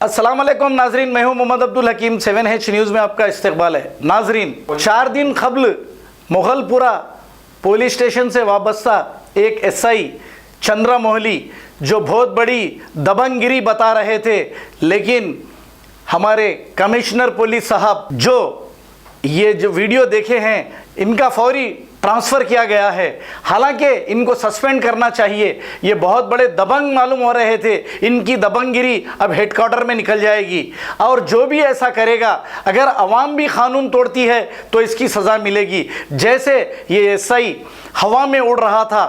अस्सलाम वालेकुम नाजरीन, मैं हूं मोहम्मद अब्दुल हकीम। 7H न्यूज़ में आपका इस्तकबाल है। नाजरीन, 4 दिन कबल मुगलपुरा पुलिस स्टेशन से वाबस्ता एक SI चंद्रा मोहली जो बहुत बड़ी दबंगगिरी बता रहे थे, लेकिन हमारे कमिश्नर पुलिस साहब जो ये जो वीडियो देखे हैं इनका फौरी ट्रांसफ़र किया गया है। हालांकि इनको सस्पेंड करना चाहिए, ये बहुत बड़े दबंग मालूम हो रहे थे। इनकी दबंगगिरी अब हेडक्वार्टर में निकल जाएगी और जो भी ऐसा करेगा, अगर अवाम भी कानून तोड़ती है तो इसकी सज़ा मिलेगी। जैसे ये SI हवा में उड़ रहा था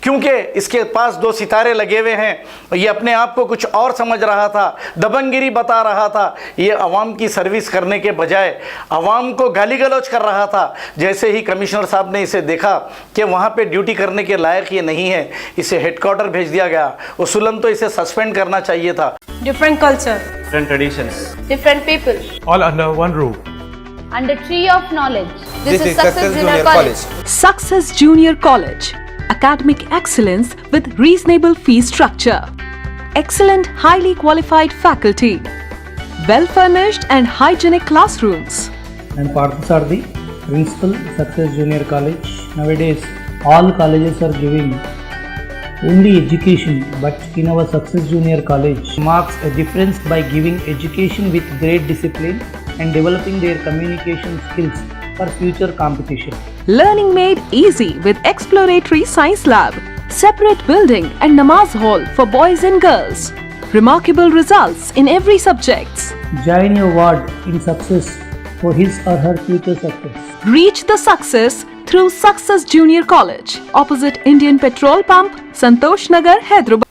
क्योंकि इसके पास 2 सितारे लगे हुए हैं, ये अपने आप को कुछ और समझ रहा था, दबंगगिरी बता रहा था। ये अवाम की सर्विस करने के बजाय अवाम को गाली गलौज कर रहा था। जैसे ही कमिश्नर साहब ने इसे देखा कि वहाँ पे ड्यूटी करने के लायक ये नहीं है, इसे हेडक्वार्टर भेज दिया गया। उसूलन तो इसे सस्पेंड करना चाहिए था। Different culture, different traditions, different people, all under one roof. Under tree of knowledge. This is Success Junior College. Success Junior College. Academic excellence with reasonable fee structure. Excellent, highly qualified faculty. Well-furnished and hygienic classrooms. And Parthasarthi, Principal, Success Junior College. Nowadays, all colleges are giving only education, but in our Success Junior College marks a difference by giving education with great discipline and developing their communication skills for future competition. Learning made easy with exploratory science lab, separate building and namaz hall for boys and girls. Remarkable results in every subject. Join your ward in success for his or her future success. Reach the success through Success Junior College, opposite Indian Petrol Pump, Santosh Nagar, Hyderabad.